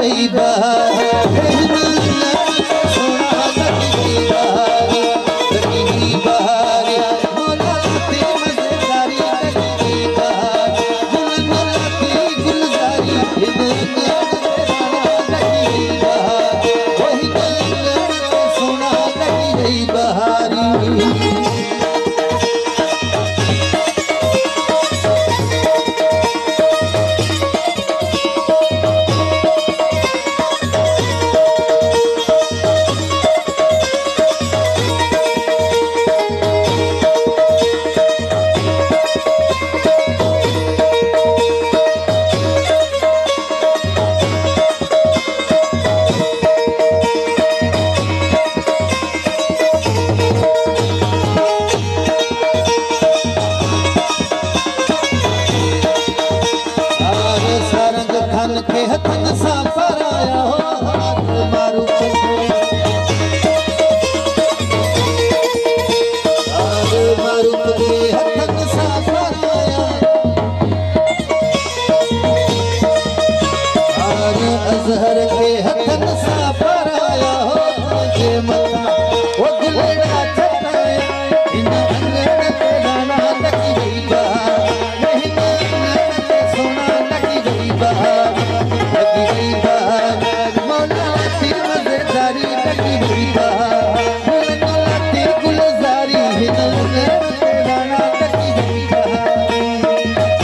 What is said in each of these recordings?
गई बहार सोना लगी गई बहार लगी गई बहार मोला लाती मजेदारी लगी गई बहार गुलगुलाती गुलजारी लगी गई बहार वही सोना लगी गई बहारी के हथन सा पराया हो हाथ मारू के हथन सा पराया अजहर के हथन सा पराया हो जे मथा वो गुलड़ा छटाया इन अंगन के दाना लगी गई बहार नहीं सोना लगी गई बहार लगी गई बहार मौला लाती मजेदारी लगी गई बहार गुलगुलाती गुलजारी राना लगी गई बहार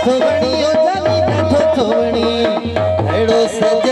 थोवणी ओ जानी थोवणी हेड़ो सज